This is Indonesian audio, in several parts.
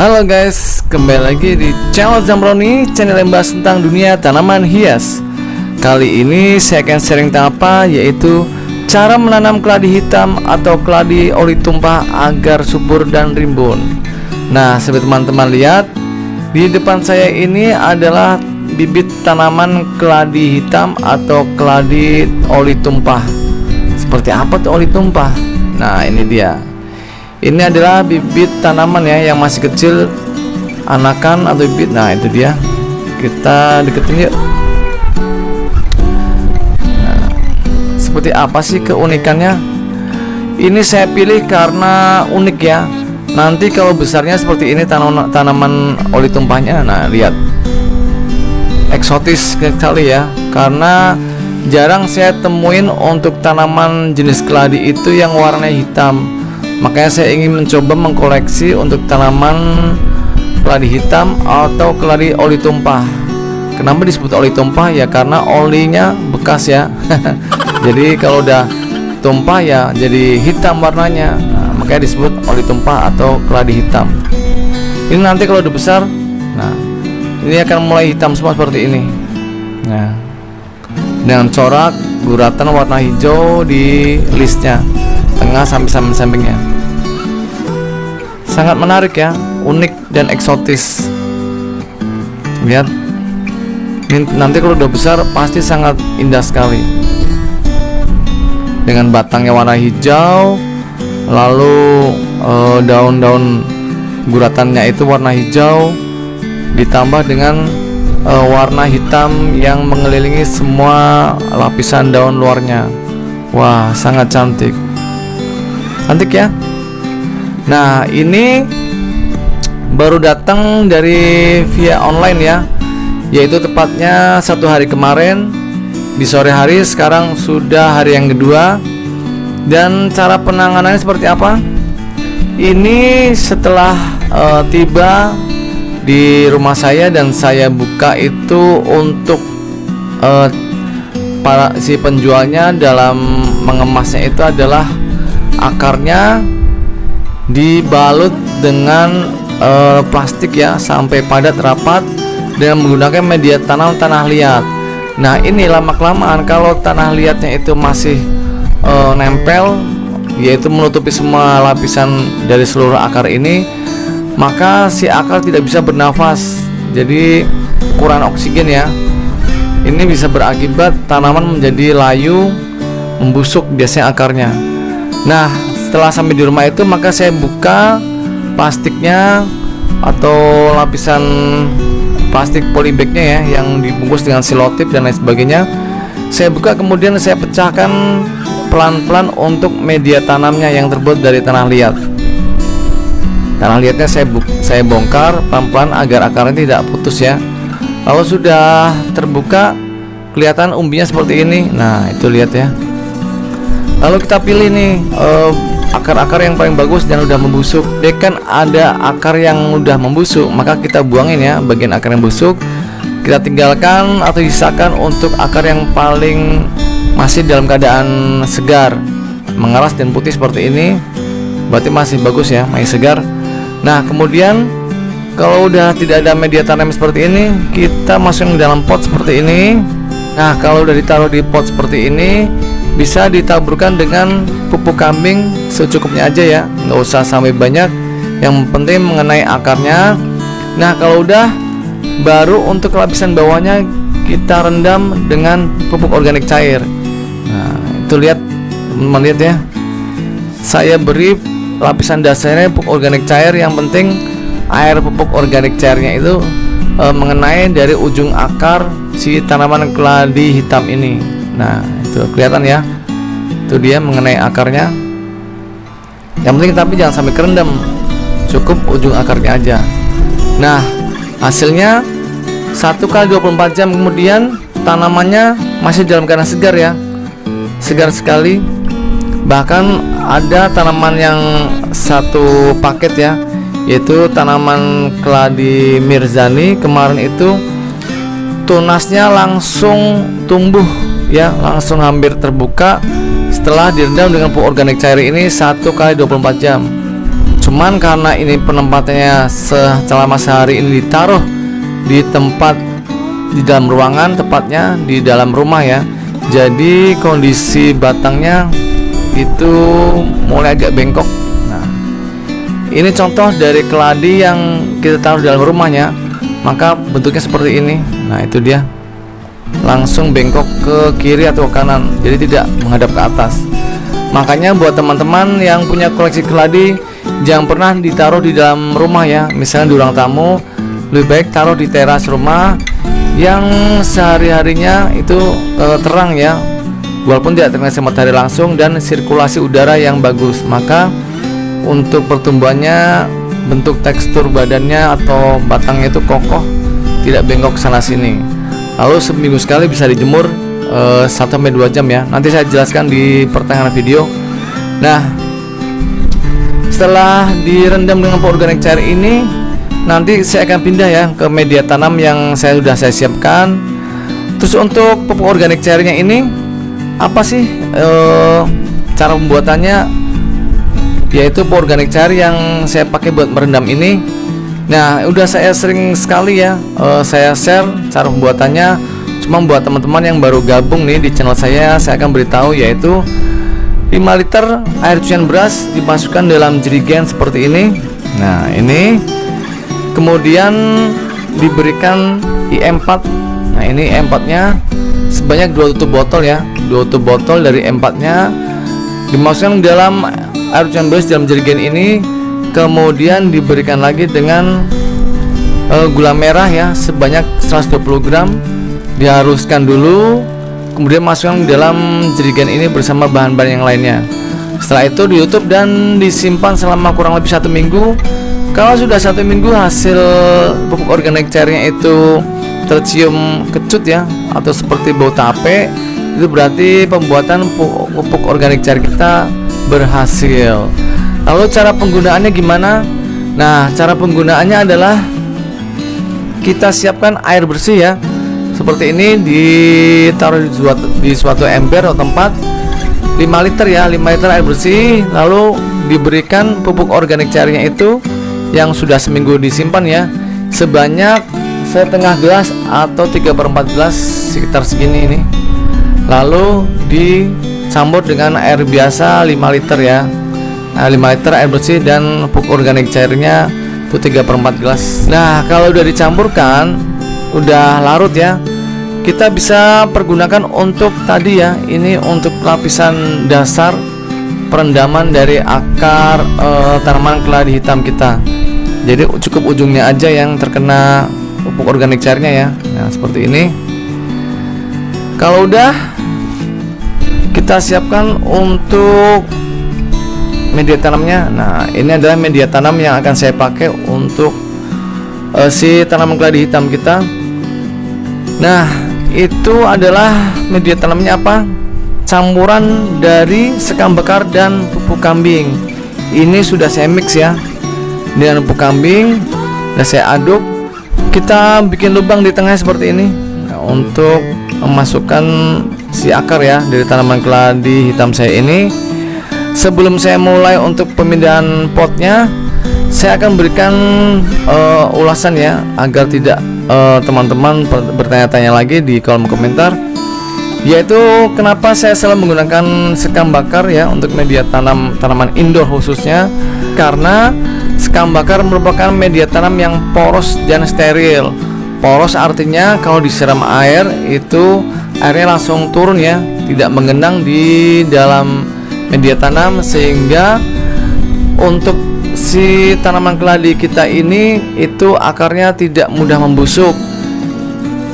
Halo guys, kembali lagi di channel Zambroni, channel yang bahas tentang dunia tanaman hias. Kali ini saya akan sharing tentang apa, yaitu cara menanam keladi hitam atau keladi oli tumpah agar subur dan rimbun. Nah, seperti teman-teman lihat, di depan saya ini adalah bibit tanaman keladi hitam atau keladi oli tumpah. Seperti apa tuh oli tumpah? Nah, ini dia. Ini adalah bibit tanaman ya, yang masih kecil, anakan atau bibit. Nah, itu dia. Kita deketin yuk. Nah, seperti apa sih keunikannya? Ini saya pilih karena unik ya. Nanti kalau besarnya seperti ini tanaman oli tumpahnya. Nah, lihat, eksotis sekali ya. Karena jarang saya temuin untuk tanaman jenis keladi itu yang warnanya hitam. Makanya saya ingin mencoba mengkoleksi untuk tanaman keladi hitam atau keladi oli tumpah. Kenapa disebut oli tumpah? Ya karena olinya bekas ya. Jadi kalau udah tumpah ya jadi hitam warnanya. Nah, makanya disebut oli tumpah atau keladi hitam. Ini nanti kalau udah besar, nah ini akan mulai hitam semua seperti ini. Nah, dengan corak guratan warna hijau di listnya, tengah sampai samping-sampingnya. Sangat menarik ya, unik dan eksotis. Lihat, ini nanti kalau udah besar pasti sangat indah sekali. Dengan batangnya warna hijau, lalu daun-daun guratannya itu warna hijau, ditambah dengan warna hitam yang mengelilingi semua lapisan daun luarnya. Wah, sangat cantik. Cantik ya. Nah, ini baru datang dari via online ya, yaitu tepatnya 1 hari kemarin di sore hari. Sekarang sudah hari yang kedua. Dan cara penanganannya seperti apa? Ini setelah tiba di rumah saya dan saya buka itu untuk para si penjualnya dalam mengemasnya itu adalah akarnya dibalut dengan plastik ya sampai padat rapat dengan menggunakan media tanam tanah liat. Nah, ini lama-kelamaan kalau tanah liatnya itu masih nempel, yaitu menutupi semua lapisan dari seluruh akar ini, maka si akar tidak bisa bernafas, jadi kurang oksigen ya. Ini bisa berakibat tanaman menjadi layu, membusuk biasanya akarnya. Nah, setelah sampai di rumah itu, maka saya buka plastiknya atau lapisan plastik polybagnya ya, yang dibungkus dengan selotip dan lain sebagainya. Saya buka, kemudian saya pecahkan pelan-pelan untuk media tanamnya yang terbuat dari tanah liat. Tanah liatnya saya bongkar pelan-pelan agar akarnya tidak putus ya. Lalu sudah terbuka, kelihatan umbinya seperti ini. Nah, itu lihat ya. Lalu kita pilih nih akar-akar yang paling bagus dan udah membusuk. Dia kan ada akar yang udah membusuk, maka kita buangin ya bagian akar yang busuk. Kita tinggalkan atau sisakan untuk akar yang paling masih dalam keadaan segar, mengeras dan putih seperti ini. Berarti masih bagus ya, masih segar. Nah, kemudian kalau udah tidak ada media tanam seperti ini, kita masukin ke dalam pot seperti ini. Nah, kalau udah ditaruh di pot seperti ini, bisa ditaburkan dengan pupuk kambing secukupnya aja ya, nggak usah sampai banyak, yang penting mengenai akarnya. Nah, kalau udah, baru untuk lapisan bawahnya kita rendam dengan pupuk organik cair. Nah, itu lihat teman-teman, lihat ya, saya beri lapisan dasarnya pupuk organik cair. Yang penting air pupuk organik cairnya itu mengenai dari ujung akar si tanaman keladi hitam ini. Nah, itu kelihatan ya, itu dia mengenai akarnya. Yang penting tapi jangan sampai kerendam, cukup ujung akarnya aja. Nah, hasilnya 1x24 jam kemudian tanamannya masih dalam keadaan segar ya, segar sekali. Bahkan ada tanaman yang satu paket ya, yaitu tanaman keladi Mirzani. Kemarin itu tunasnya langsung tumbuh ya, langsung hampir terbuka setelah direndam dengan pupuk organik cair ini 1x24 jam. teman-teman, karena ini penempatannya selama sehari ini ditaruh di tempat di dalam ruangan, tepatnya di dalam rumah ya. Jadi kondisi batangnya itu mulai agak bengkok. Nah, ini contoh dari keladi yang kita taruh di dalam rumahnya, maka bentuknya seperti ini. Nah, itu dia, langsung bengkok ke kiri atau ke kanan, jadi tidak menghadap ke atas. Makanya buat teman-teman yang punya koleksi keladi, jangan pernah ditaruh di dalam rumah ya. Misalnya di ruang tamu, lebih baik taruh di teras rumah yang sehari-harinya itu terang ya, walaupun tidak terkena matahari langsung, dan sirkulasi udara yang bagus. Maka untuk pertumbuhannya, bentuk tekstur badannya atau batangnya itu kokoh, tidak bengkok sana sini. Lalu seminggu sekali bisa dijemur 1-2 jam ya. Nanti saya jelaskan di pertengahan video. Nah, setelah direndam dengan pupuk organik cair ini, nanti saya akan pindah ya ke media tanam yang sudah saya siapkan. Terus untuk pupuk organik cairnya ini apa sih cara pembuatannya? Yaitu pupuk organik cair yang saya pakai buat merendam ini. Nah, udah saya sering sekali ya saya share cara pembuatannya. Cuma buat teman-teman yang baru gabung nih di channel saya akan beritahu, yaitu 5 liter air cucian beras dimasukkan dalam jerigen seperti ini. Nah, ini kemudian diberikan IM4. Nah, ini IM4 nya sebanyak 2 tutup botol ya. 2 tutup botol dari IM4 nya dimasukkan dalam air cucian beras dalam jerigen ini. Kemudian diberikan lagi dengan gula merah ya sebanyak 120 gram. Diharuskan dulu, kemudian masukkan dalam jerigen ini bersama bahan-bahan yang lainnya. Setelah itu ditutup dan disimpan selama kurang lebih 1 minggu. Kalau sudah 1 minggu hasil pupuk organik cairnya itu tercium kecut ya, atau seperti bau tape, itu berarti pembuatan pupuk organik cair kita berhasil. Lalu cara penggunaannya gimana? Nah, cara penggunaannya adalah kita siapkan air bersih ya, seperti ini, ditaruh di suatu ember atau tempat 5 liter ya, 5 liter air bersih. Lalu diberikan pupuk organik cairnya itu yang sudah seminggu disimpan ya, sebanyak setengah gelas atau 3/4 gelas, sekitar segini ini. Lalu dicampur dengan air biasa 5 liter ya. Nah, 5 liter air bersih dan pupuk organik cairnya itu 3/4 gelas. Nah, kalau udah dicampurkan, udah larut ya, kita bisa pergunakan untuk tadi ya, ini untuk lapisan dasar perendaman dari akar tanaman keladi hitam kita. Jadi cukup ujungnya aja yang terkena pupuk organik cairnya ya. Nah, seperti ini. Kalau udah, kita siapkan untuk media tanamnya. Nah, ini adalah media tanam yang akan saya pakai untuk si tanaman keladi hitam kita. Nah, itu adalah media tanamnya apa? Campuran dari sekam bakar dan pupuk kambing. Ini sudah saya mix ya dengan pupuk kambing, dan saya aduk. Kita bikin lubang di tengah seperti ini. Nah, untuk memasukkan si akar ya dari tanaman keladi hitam saya ini. Sebelum saya mulai untuk pemindahan potnya, saya akan berikan ulasan ya, agar tidak teman-teman bertanya-tanya lagi di kolom komentar, yaitu kenapa saya selalu menggunakan sekam bakar ya untuk media tanaman indoor khususnya. Karena sekam bakar merupakan media tanam yang poros dan steril. Poros artinya kalau disiram air itu airnya langsung turun ya, tidak menggenang di dalam media tanam, sehingga untuk si tanaman keladi kita ini itu akarnya tidak mudah membusuk.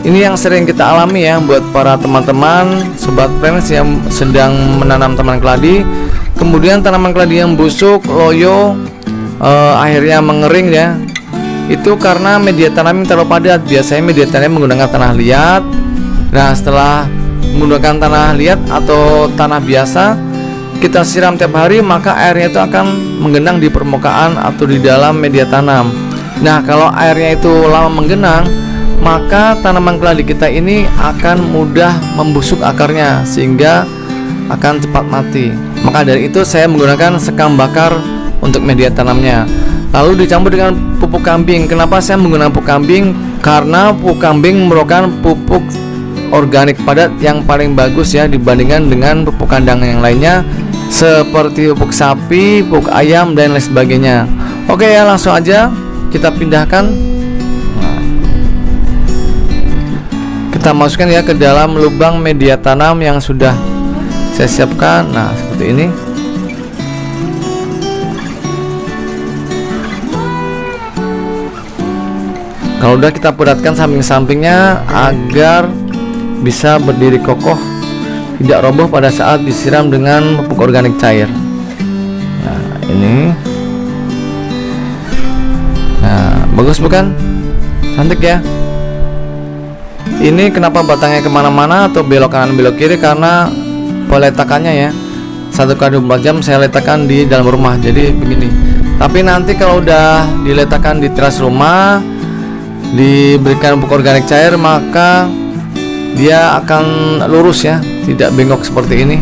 Ini yang sering kita alami ya buat para teman-teman sobat friends yang sedang menanam tanaman keladi, kemudian tanaman keladi yang busuk, loyo, akhirnya mengering ya. Itu karena media tanam yang terlalu padat. Biasanya media tanam menggunakan tanah liat. Nah, setelah menggunakan tanah liat atau tanah biasa, kita siram tiap hari, maka airnya itu akan menggenang di permukaan atau di dalam media tanam. Nah, kalau airnya itu lama menggenang, maka tanaman keladi kita ini akan mudah membusuk akarnya, sehingga akan cepat mati. Maka dari itu saya menggunakan sekam bakar untuk media tanamnya. Lalu dicampur dengan pupuk kambing. Kenapa saya menggunakan pupuk kambing? Karena pupuk kambing merupakan pupuk organik padat yang paling bagus ya dibandingkan dengan pupuk kandang yang lainnya seperti pupuk sapi, pupuk ayam dan lain sebagainya. Oke ya, langsung aja kita pindahkan. Nah, kita masukkan ya ke dalam lubang media tanam yang sudah saya siapkan. Nah, seperti ini. Kalau udah, kita beratkan samping-sampingnya agar bisa berdiri kokoh, tidak roboh pada saat disiram dengan pupuk organik cair. Nah, ini. Nah, bagus bukan? Cantik ya. Ini kenapa batangnya kemana-mana atau belok kanan belok kiri? Karena peletakannya ya. 1 kali 24 jam saya letakkan di dalam rumah, jadi begini. Tapi nanti kalau udah diletakkan di teras rumah, diberikan pupuk organik cair, maka dia akan lurus ya, tidak bengkok seperti ini.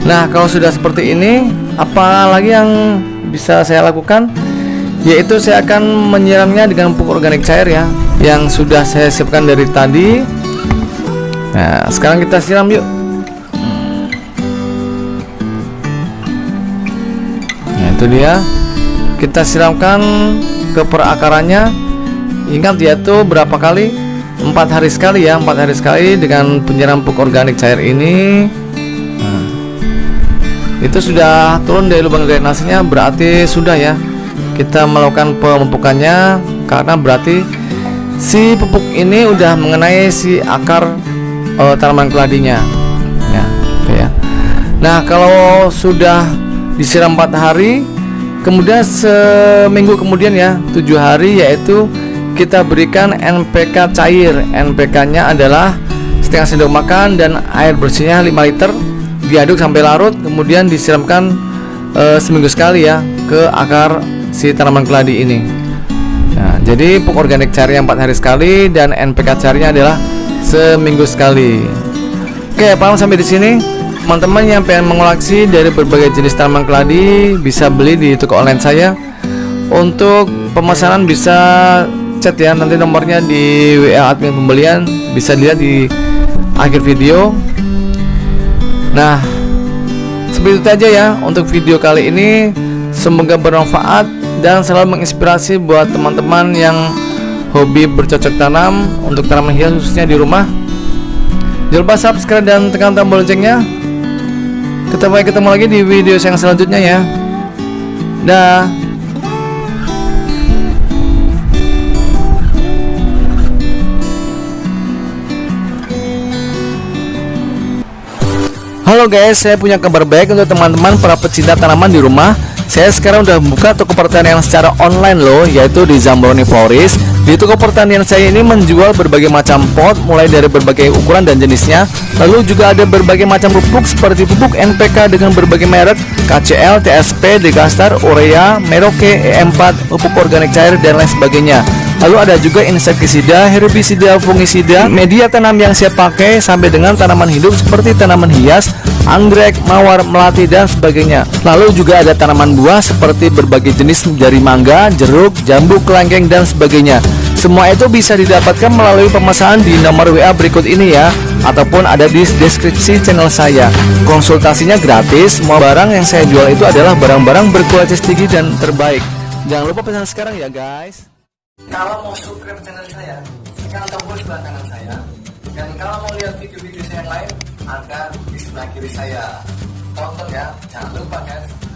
Nah, kalau sudah seperti ini, apa lagi yang bisa saya lakukan? Yaitu saya akan menyiramnya dengan pupuk organik cair ya, yang sudah saya siapkan dari tadi. Nah, sekarang kita siram yuk. Nah, itu dia. Kita siramkan ke perakarannya. Ingat ya, tuh berapa kali? 4 hari sekali ya, 4 hari sekali dengan penyiram pupuk organik cair ini. Nah, itu sudah turun dari lubang drainasenya, berarti sudah ya kita melakukan pemupukannya, karena berarti si pupuk ini udah mengenai si akar tanaman keladinya ya, oke ya. Nah, kalau sudah disiram 4 hari, kemudian seminggu kemudian ya, 7 hari, yaitu kita berikan NPK cair. NPK nya adalah setengah sendok makan dan air bersihnya 5 liter, diaduk sampai larut, kemudian disiramkan seminggu sekali ya ke akar si tanaman keladi ini. Nah, jadi pupuk organik cairnya 4 hari sekali dan NPK cairnya adalah seminggu sekali. Oke, paham sampai di sini? Teman-teman yang pengen mengoleksi dari berbagai jenis tanaman keladi bisa beli di toko online saya. Untuk pemesanan bisa chat ya, nanti nomornya di WA admin pembelian, bisa dilihat di akhir video. Nah, seperti itu aja ya untuk video kali ini. Semoga bermanfaat dan selalu menginspirasi buat teman-teman yang hobi bercocok tanam untuk tanaman hias khususnya di rumah. Jangan lupa subscribe dan tekan tombol loncengnya. Kita ketemu lagi di video yang selanjutnya ya. Dah. Halo guys, saya punya kabar baik untuk teman-teman para pecinta tanaman di rumah. Saya sekarang udah membuka toko pertanian secara online loh, yaitu di Zambroni Florist. Di toko pertanian saya ini menjual berbagai macam pot, mulai dari berbagai ukuran dan jenisnya. Lalu juga ada berbagai macam pupuk seperti pupuk NPK dengan berbagai merek, KCL, TSP, Degastar, Urea, Merauke, E4, pupuk organik cair dan lain sebagainya. Lalu ada juga insektisida, herbisida, fungisida, media tanam yang saya pakai sampai dengan tanaman hidup seperti tanaman hias, anggrek, mawar, melati dan sebagainya. Lalu juga ada tanaman buah seperti berbagai jenis dari mangga, jeruk, jambu, kelengkeng dan sebagainya. Semua itu bisa didapatkan melalui pemesanan di nomor WA berikut ini ya, ataupun ada di deskripsi channel saya. Konsultasinya gratis. Semua barang yang saya jual itu adalah barang-barang berkualitas tinggi dan terbaik. Jangan lupa pesan sekarang ya guys. Kalau mau subscribe channel saya, tekan tombol sebelah kanan saya. Dan kalau mau lihat video-video saya yang lain, ada di sebelah kiri saya. Tonton ya, jangan lupa guys.